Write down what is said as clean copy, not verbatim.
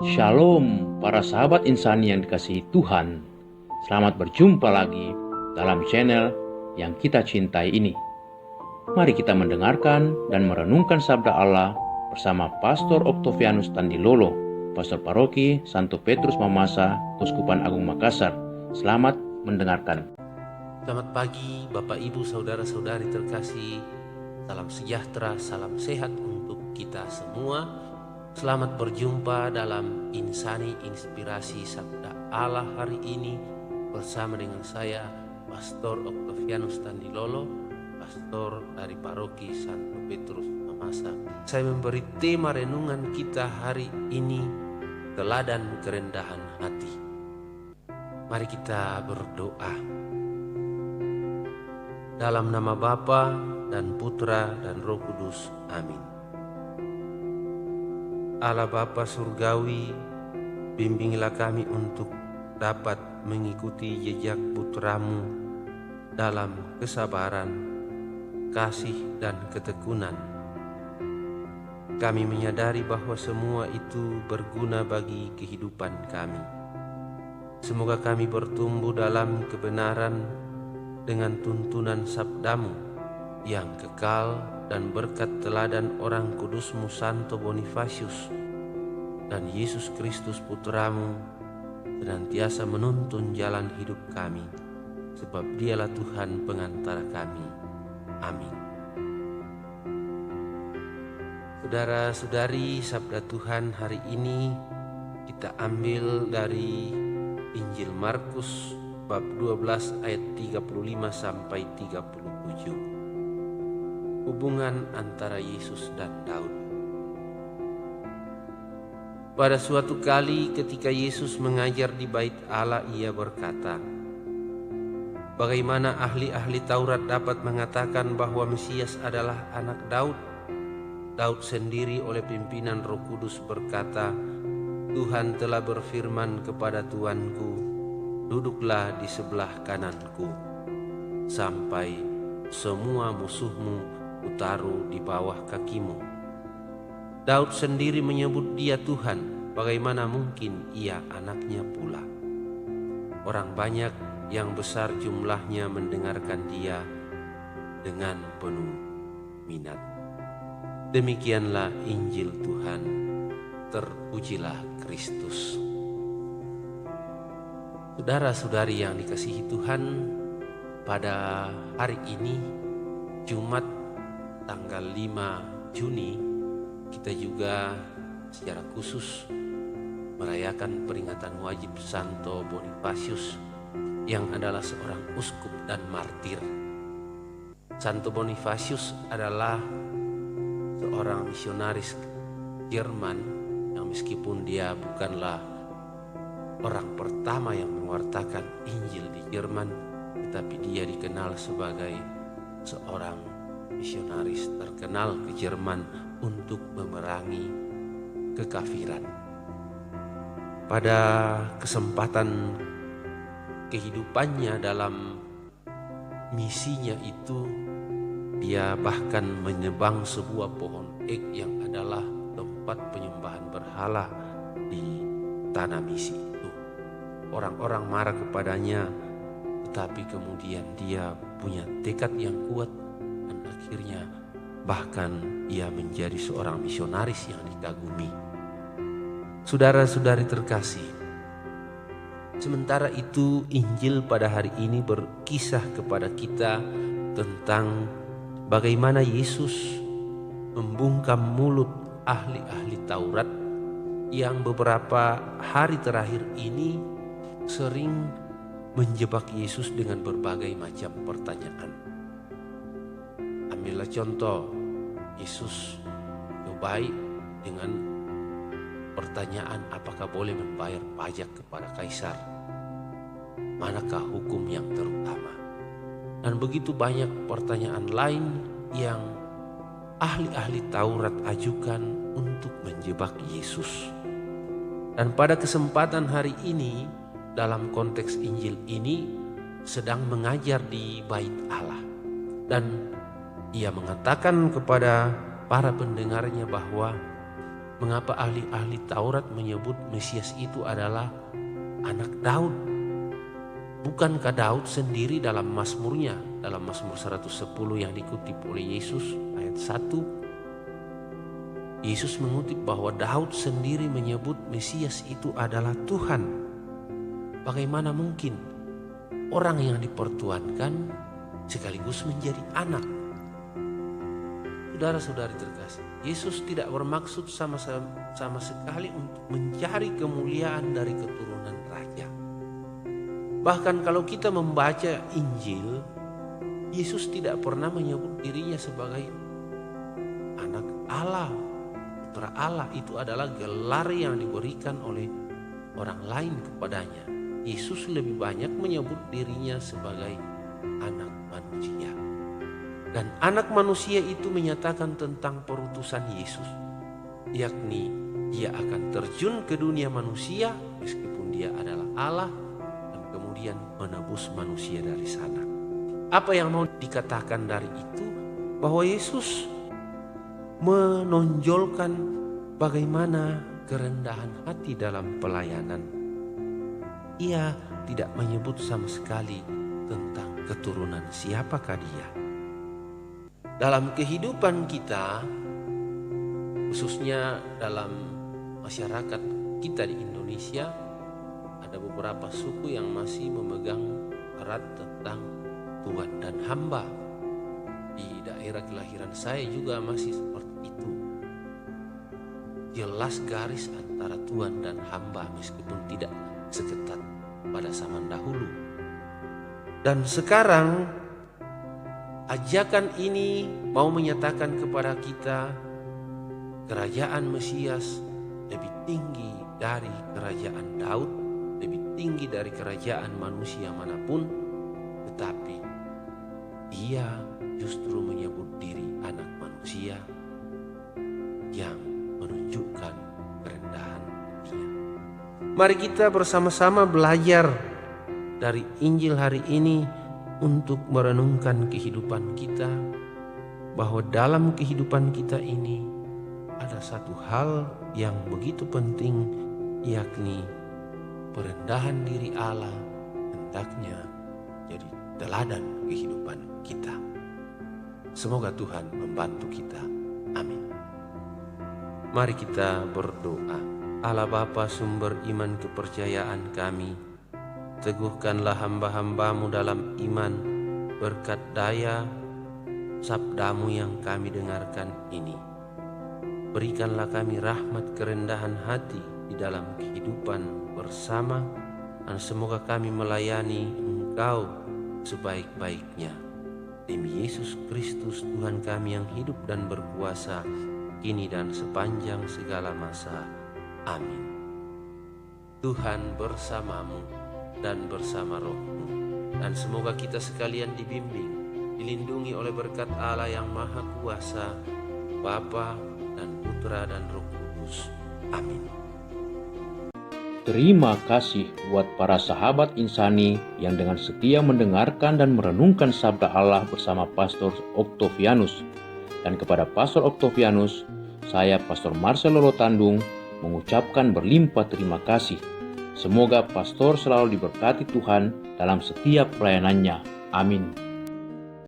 Shalom para sahabat insani yang dikasihi Tuhan. Selamat berjumpa lagi dalam channel yang kita cintai ini. Mari kita mendengarkan dan merenungkan sabda Allah bersama Pastor Octavianus Tandilolo, Pastor Paroki Santo Petrus Mamasa, Keuskupan Agung Makassar. Selamat mendengarkan. Selamat pagi Bapak Ibu Saudara-saudari terkasih. Salam sejahtera, salam sehat untuk kita semua. Selamat berjumpa dalam Insani Inspirasi Sabda Allah hari ini bersama dengan saya Pastor Octavianus Tandilolo, Pastor dari Paroki Santo Petrus Mamasa. Saya memberi tema renungan kita hari ini, teladan kerendahan hati. Mari kita berdoa. Dalam nama Bapa dan Putra dan Roh Kudus. Amin. Allah Bapa Surgawi, bimbinglah kami untuk dapat mengikuti jejak Putra-Mu dalam kesabaran, kasih, dan ketekunan. Kami menyadari bahwa semua itu berguna bagi kehidupan kami. Semoga kami bertumbuh dalam kebenaran dengan tuntunan sabda-Mu yang kekal dan berkat teladan orang kudus-Mu Santo Bonifasius dan Yesus Kristus Putra-Mu senantiasa menuntun jalan hidup kami, sebab Dialah Tuhan pengantara kami. Amin. Saudara-saudari, sabda Tuhan hari ini kita ambil dari Injil Markus bab 12 ayat 35 sampai 37. Hubungan antara Yesus dan Daud. Pada suatu kali ketika Yesus mengajar di bait Allah, ia berkata, "Bagaimana ahli-ahli Taurat dapat mengatakan bahwa Mesias adalah anak Daud? Daud sendiri oleh pimpinan Roh Kudus berkata, Tuhan telah berfirman kepada Tuanku, duduklah di sebelah kananku, sampai semua musuhmu Kutaruh di bawah kakimu." Daud sendiri menyebut dia Tuhan, bagaimana mungkin ia anaknya pula? Orang banyak yang besar jumlahnya mendengarkan dia dengan penuh minat. Demikianlah Injil Tuhan, terpujilah Kristus. Saudara-saudari yang dikasihi Tuhan, pada hari ini Jumat tanggal 5 Juni kita juga secara khusus merayakan peringatan wajib Santo Bonifasius yang adalah seorang uskup dan martir. Santo Bonifasius adalah seorang misionaris Jerman yang meskipun dia bukanlah orang pertama yang mewartakan Injil di Jerman, tetapi dia dikenal sebagai seorang misionaris terkenal ke Jerman untuk memerangi kekafiran. Pada kesempatan kehidupannya dalam misinya itu, dia bahkan menebang sebuah pohon ek yang adalah tempat penyembahan berhala di tanah misi itu. Orang-orang marah kepadanya, tetapi kemudian dia punya tekad yang kuat. Akhirnya bahkan ia menjadi seorang misionaris yang dikagumi. Saudara-saudari terkasih, sementara itu Injil pada hari ini berkisah kepada kita tentang bagaimana Yesus membungkam mulut ahli-ahli Taurat yang beberapa hari terakhir ini sering menjebak Yesus dengan berbagai macam pertanyaan. Ambillah contoh, Yesus cobai dengan pertanyaan apakah boleh membayar pajak kepada kaisar, manakah hukum yang terutama, dan begitu banyak pertanyaan lain yang ahli-ahli Taurat ajukan untuk menjebak Yesus. Dan pada kesempatan hari ini, dalam konteks Injil ini, sedang mengajar di bait Allah, dan ia mengatakan kepada para pendengarnya bahwa mengapa ahli-ahli Taurat menyebut Mesias itu adalah anak Daud? Bukankah Daud sendiri dalam Mazmurnya, dalam Mazmur 110 yang dikutip oleh Yesus ayat 1, Yesus mengutip bahwa Daud sendiri menyebut Mesias itu adalah Tuhan. Bagaimana mungkin orang yang dipertuankan sekaligus menjadi anak? Saudara-saudari terkasih, Yesus tidak bermaksud sama sekali untuk mencari kemuliaan dari keturunan raja. Bahkan kalau kita membaca Injil, Yesus tidak pernah menyebut dirinya sebagai anak Allah, putra Allah. Itu adalah gelar yang diberikan oleh orang lain kepadanya. Yesus lebih banyak menyebut dirinya sebagai anak manusia. Dan anak manusia itu menyatakan tentang perutusan Yesus, yakni dia akan terjun ke dunia manusia meskipun dia adalah Allah, dan kemudian menebus manusia dari sana. Apa yang mau dikatakan dari itu? Bahwa Yesus menonjolkan bagaimana kerendahan hati dalam pelayanan. Ia tidak menyebut sama sekali tentang keturunan siapakah dia. Dalam kehidupan kita, khususnya dalam masyarakat kita di Indonesia, ada beberapa suku yang masih memegang erat tentang tuan dan hamba. Di daerah kelahiran saya juga masih seperti itu. Jelas garis antara tuan dan hamba meskipun tidak seketat pada zaman dahulu. Dan sekarang ajakan ini mau menyatakan kepada kita kerajaan Mesias lebih tinggi dari kerajaan Daud, lebih tinggi dari kerajaan manusia manapun, tetapi dia justru menyebut diri anak manusia yang menunjukkan kerendahan dia. Mari kita bersama-sama belajar dari Injil hari ini untuk merenungkan kehidupan kita, bahwa dalam kehidupan kita ini ada satu hal yang begitu penting, yakni perendahan diri Allah hendaknya jadi teladan kehidupan kita. Semoga Tuhan membantu kita. Amin. Mari kita berdoa. Allah Bapa, sumber iman kepercayaan kami, teguhkanlah hamba-hambamu dalam iman berkat daya sabdamu yang kami dengarkan ini. Berikanlah kami rahmat kerendahan hati di dalam kehidupan bersama, dan semoga kami melayani Engkau sebaik-baiknya. Demi Yesus Kristus Tuhan kami yang hidup dan berkuasa, kini dan sepanjang segala masa. Amin. Tuhan bersamamu dan bersama rohmu, dan semoga kita sekalian dibimbing, dilindungi oleh berkat Allah yang Maha Kuasa, Bapa dan Putra dan Roh Kudus. Amin. Terima kasih buat para sahabat Insani yang dengan setia mendengarkan dan merenungkan sabda Allah bersama Pastor Octavianus. Dan kepada Pastor Octavianus, saya Pastor Marcelo Lotandung mengucapkan berlimpah terima kasih. Semoga pastor selalu diberkati Tuhan dalam setiap pelayanannya. Amin.